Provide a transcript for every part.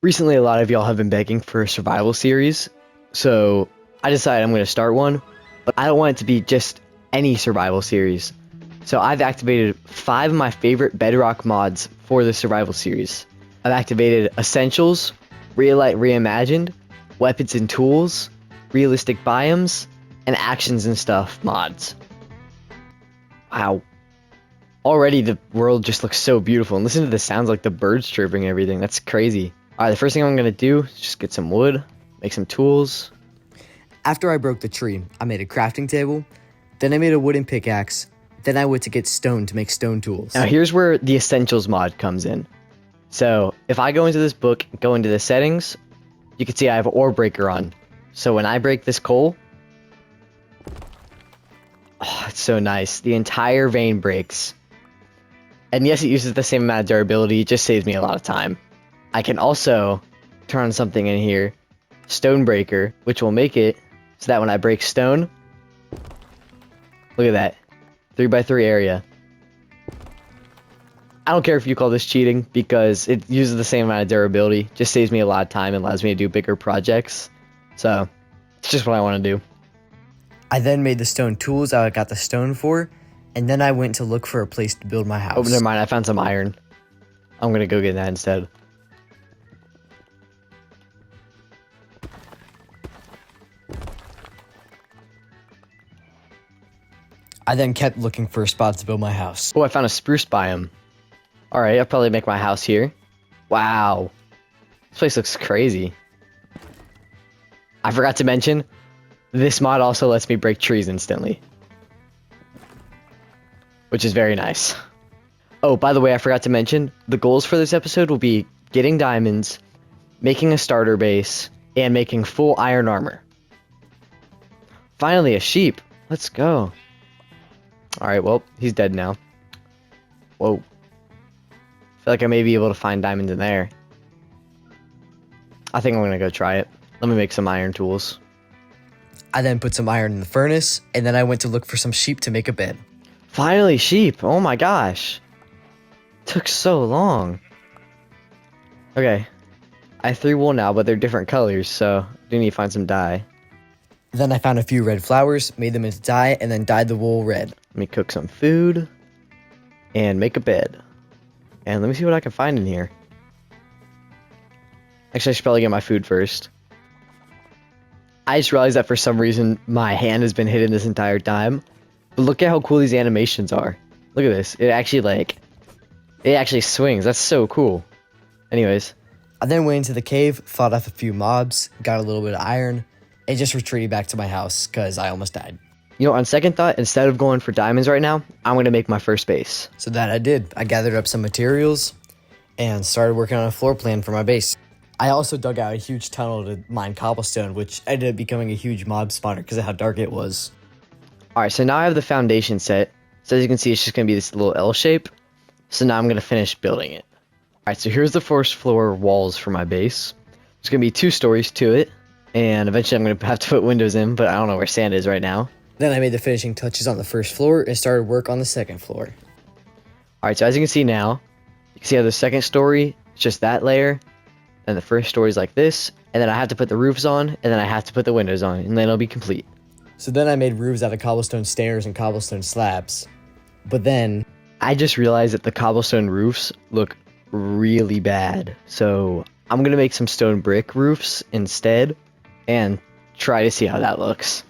Recently, a lot of y'all have been begging for a survival series, so I decided I'm going to start one, but I don't want it to be just any survival series. So I've activated 5 of my favorite Bedrock mods for the survival series. I've activated Essentials, Realight Reimagined, Weapons and Tools, Realistic Biomes, and Actions and Stuff mods. Wow. Already the world just looks so beautiful, and listen to the sounds like the birds chirping and everything. That's crazy. Alright, the first thing I'm going to do is just get some wood, make some tools. After I broke the tree, I made a crafting table, then I made a wooden pickaxe, then I went to get stone to make stone tools. Now here's where the Essentials mod comes in. So if I go into this book, go into the settings, you can see I have an ore breaker on. So when I break this coal, oh, it's so nice. The entire vein breaks. And yes, it uses the same amount of durability, it just saves me a lot of time. I can also turn on something in here, Stone Breaker, which will make it so that when I break stone, look at that, 3x3 area. I don't care if you call this cheating because it uses the same amount of durability, just saves me a lot of time and allows me to do bigger projects. So, it's just what I want to do. I then made the stone tools I got the stone for, and then I went to look for a place to build my house. Oh, never mind, I found some iron. I'm gonna go get that instead. I then kept looking for a spot to build my house. Oh, I found a spruce biome. Alright, I'll probably make my house here. Wow. This place looks crazy. I forgot to mention, this mod also lets me break trees instantly, which is very nice. Oh, by the way, I forgot to mention, the goals for this episode will be getting diamonds, making a starter base, and making full iron armor. Finally, a sheep. Let's go. Alright, well, he's dead now. Whoa. Feel like I may be able to find diamonds in there. I think I'm gonna go try it. Let me make some iron tools. I then put some iron in the furnace, and then I went to look for some sheep to make a bed. Finally, sheep. Oh my gosh. Took so long. Okay. I have 3 wool now, but they're different colors, so I do need to find some dye. Then I found a few red flowers, made them into dye, and then dyed the wool red. Let me cook some food and make a bed. And let me see what I can find in here. Actually, I should probably get my food first. I just realized that for some reason my hand has been hidden this entire time. But look at how cool these animations are. Look at this. It actually swings. That's so cool. Anyways. I then went into the cave, fought off a few mobs, got a little bit of iron, and just retreated back to my house because I almost died. You know, on second thought, instead of going for diamonds right now, I'm going to make my first base. So that I did. I gathered up some materials and started working on a floor plan for my base. I also dug out a huge tunnel to mine cobblestone, which ended up becoming a huge mob spawner because of how dark it was. Alright, so now I have the foundation set. So as you can see, it's just going to be this little L shape. So now I'm going to finish building it. Alright, so here's the first floor walls for my base. There's going to be 2 stories to it. And eventually I'm going to have to put windows in, but I don't know where sand is right now. Then I made the finishing touches on the first floor and started work on the second floor. Alright, so as you can see now, you can see how the second story is just that layer. And the first story is like this. And then I have to put the roofs on, and then I have to put the windows on, and then it'll be complete. So then I made roofs out of cobblestone stairs and cobblestone slabs. But then I just realized that the cobblestone roofs look really bad. So I'm going to make some stone brick roofs instead and try to see how that looks.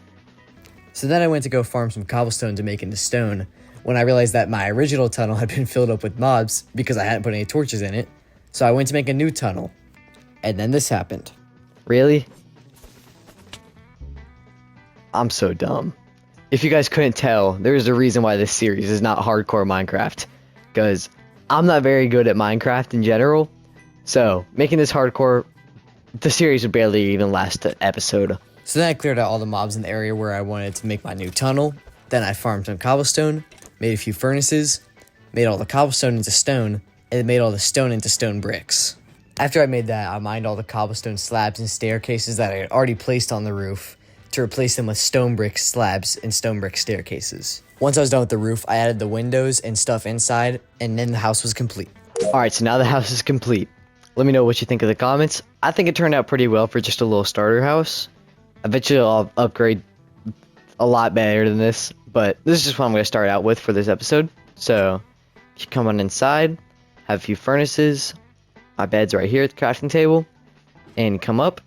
So then I went to go farm some cobblestone to make into stone when I realized that my original tunnel had been filled up with mobs because I hadn't put any torches in it. So I went to make a new tunnel. And then this happened. Really? I'm so dumb. If you guys couldn't tell, there's a reason why this series is not hardcore Minecraft. Because I'm not very good at Minecraft in general. So, making this hardcore, the series would barely even last an episode. So then I cleared out all the mobs in the area where I wanted to make my new tunnel. Then I farmed some cobblestone, made a few furnaces, made all the cobblestone into stone, and then made all the stone into stone bricks. After I made that, I mined all the cobblestone slabs and staircases that I had already placed on the roof to replace them with stone brick slabs and stone brick staircases. Once I was done with the roof, I added the windows and stuff inside, and then the house was complete. Alright, so now the house is complete. Let me know what you think in the comments. I think it turned out pretty well for just a little starter house. Eventually I'll upgrade a lot better than this, but this is just what I'm going to start out with for this episode. So, you come on inside, have a few furnaces, my bed's right here at the crafting table, and come up,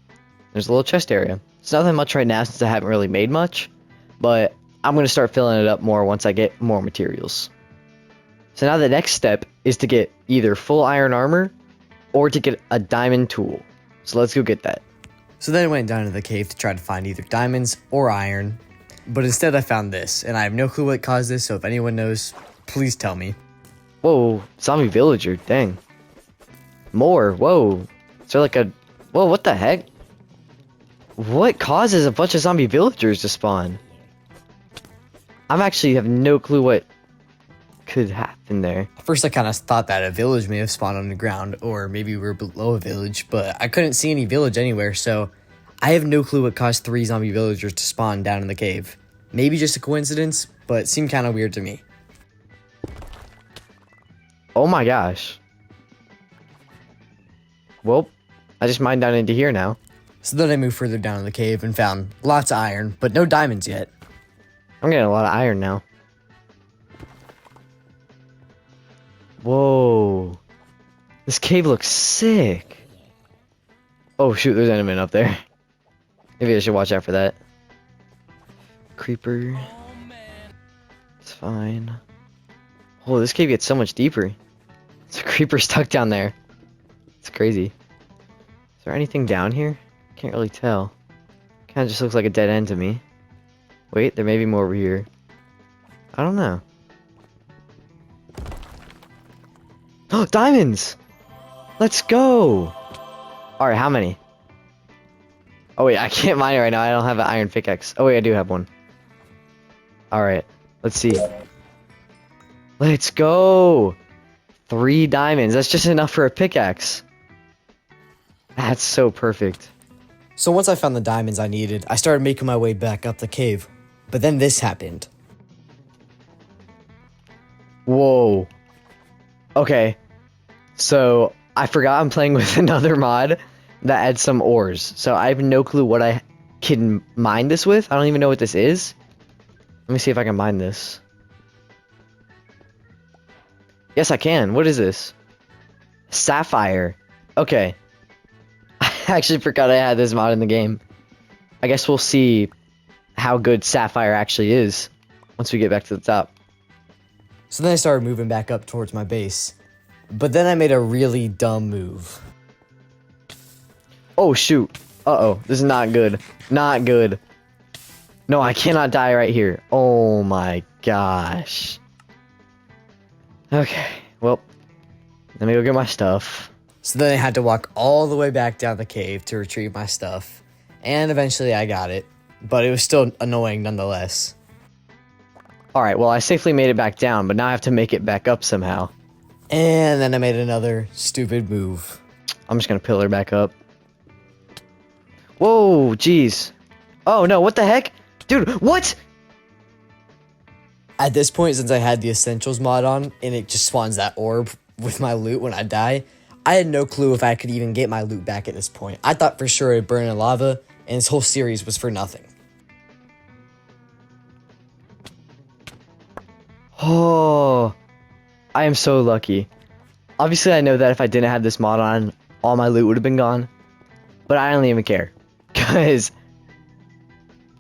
there's a little chest area. It's nothing much right now since I haven't really made much, but I'm going to start filling it up more once I get more materials. So now the next step is to get either full iron armor or to get a diamond tool. So let's go get that. So then I went down to the cave to try to find either diamonds or iron, but instead I found this, and I have no clue what caused this, so if anyone knows, please tell me. Whoa, zombie villager, dang. More, whoa. Is there like a... Whoa, what the heck? What causes a bunch of zombie villagers to spawn? I'm actually have no clue what could happen there. First I kind of thought that a village may have spawned on the ground, or maybe we were below a village, but I couldn't see any village anywhere, so I have no clue what caused 3 zombie villagers to spawn down in the cave. Maybe just a coincidence, but it seemed kind of weird to me. Oh my gosh. Well, I just mined down into here now. So then I moved further down in the cave and found lots of iron, but no diamonds yet. I'm getting a lot of iron now. Whoa. This cave looks sick. Oh shoot, there's an enderman up there. Maybe I should watch out for that. Creeper. It's fine. Oh, this cave gets so much deeper. There's a creeper stuck down there. It's crazy. Is there anything down here? Can't really tell. Kind of just looks like a dead end to me. Wait, there may be more over here. I don't know. Oh, diamonds! Let's go! Alright, how many? Oh wait, I can't mine it right now. I don't have an iron pickaxe. Oh wait, I do have one. Alright, let's see. Let's go! 3 diamonds. That's just enough for a pickaxe. That's so perfect. So once I found the diamonds I needed, I started making my way back up the cave. But then this happened. Whoa. Okay. So, I forgot I'm playing with another mod that adds some ores. So, I have no clue what I can mine this with. I don't even know what this is. Let me see if I can mine this. Yes, I can. What is this? Sapphire. Okay. I actually forgot I had this mod in the game. I guess we'll see how good Sapphire actually is once we get back to the top. So then I started moving back up towards my base. But then I made a really dumb move. Oh, shoot. Uh-oh. This is not good. Not good. No, I cannot die right here. Oh my gosh. Okay. Well, let me go get my stuff. So then I had to walk all the way back down the cave to retrieve my stuff. And eventually I got it. But it was still annoying nonetheless. Alright, well, I safely made it back down, but now I have to make it back up somehow. And then I made another stupid move. I'm just gonna pillar back up. Whoa, jeez. Oh no, what the heck? Dude, what? At this point, since I had the Essentials mod on, and it just spawns that orb with my loot when I die, I had no clue if I could even get my loot back at this point. I thought for sure it'd burn in lava, and this whole series was for nothing. Oh, I am so lucky. Obviously, I know that if I didn't have this mod on, all my loot would have been gone. But I don't even care. Because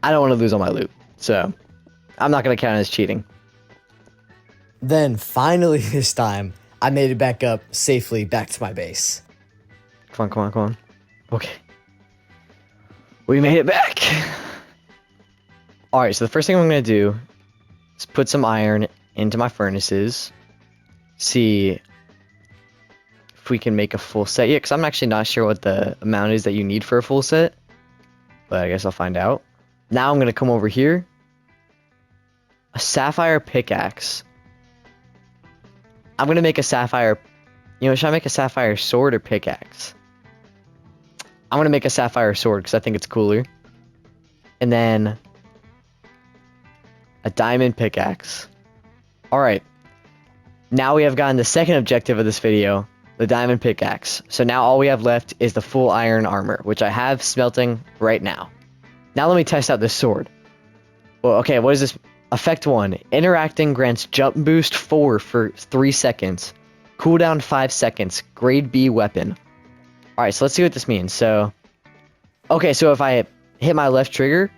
I don't want to lose all my loot. So, I'm not going to count it as cheating. Then, finally this time, I made it back up safely back to my base. Come on, come on, come on. Okay. We made it back. Alright, so the first thing I'm going to do is put some iron into my furnaces. See if we can make a full set yet, because I'm actually not sure what the amount is that you need for a full set. But I guess I'll find out. Now I'm going to come over here. A sapphire pickaxe. I'm going to make a sapphire... You know, should I make a sapphire sword or pickaxe? I'm going to make a sapphire sword because I think it's cooler. And then... a diamond pickaxe. Alright. Now we have gotten the second objective of this video. the diamond pickaxe. So now all we have left is the full iron armor, which I have smelting right now. Now let me test out this sword. Well, okay, what is this? Effect 1. Interacting grants jump boost 4 for 3 seconds. Cooldown 5 seconds. Grade B weapon. Alright, so let's see what this means. So, okay, so if I hit my left trigger,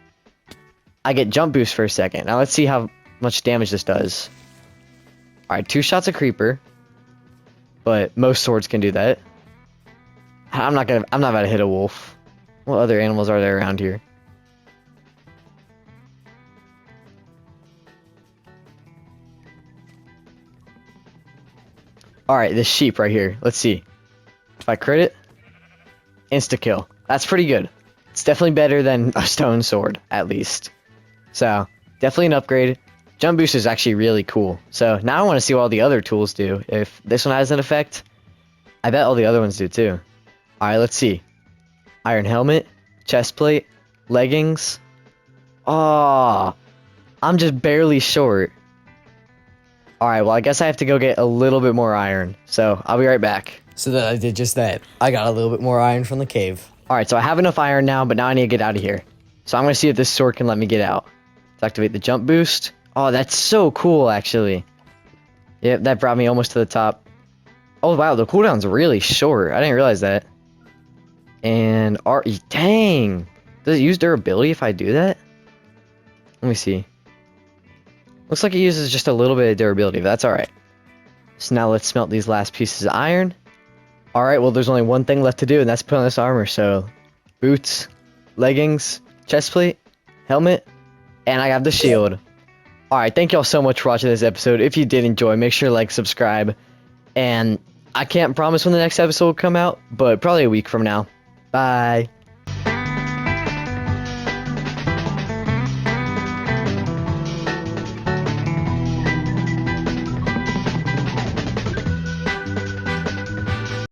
I get jump boost for a second. Now let's see how much damage this does. Alright, 2 shots of creeper. But most swords can do that. I'm not about to hit a wolf. What other animals are there around here? Alright, this sheep right here. Let's see. If I crit it, insta-kill. That's pretty good. It's definitely better than a stone sword, at least. So, definitely an upgrade. Jump boost is actually really cool. So, now I want to see what all the other tools do. If this one has an effect, I bet all the other ones do too. Alright, let's see. Iron helmet, chest plate, leggings. Oh, I'm just barely short. Alright, well, I guess I have to go get a little bit more iron. So, I'll be right back. So then I did just that. I got a little bit more iron from the cave. Alright, so I have enough iron now, but now I need to get out of here. So I'm going to see if this sword can let me get out. Let's activate the jump boost. Oh, that's so cool, actually. Yep, that brought me almost to the top. Oh, wow, the cooldown's really short. I didn't realize that. And, dang. Does it use durability if I do that? Let me see. Looks like it uses just a little bit of durability, but that's alright. So now let's smelt these last pieces of iron. Alright, well there's only one thing left to do, and that's put on this armor. So, boots, leggings, chest plate, helmet, and I have the shield. Alright, thank y'all so much for watching this episode. If you did enjoy, make sure to like, subscribe, and I can't promise when the next episode will come out, but probably a week from now. Bye.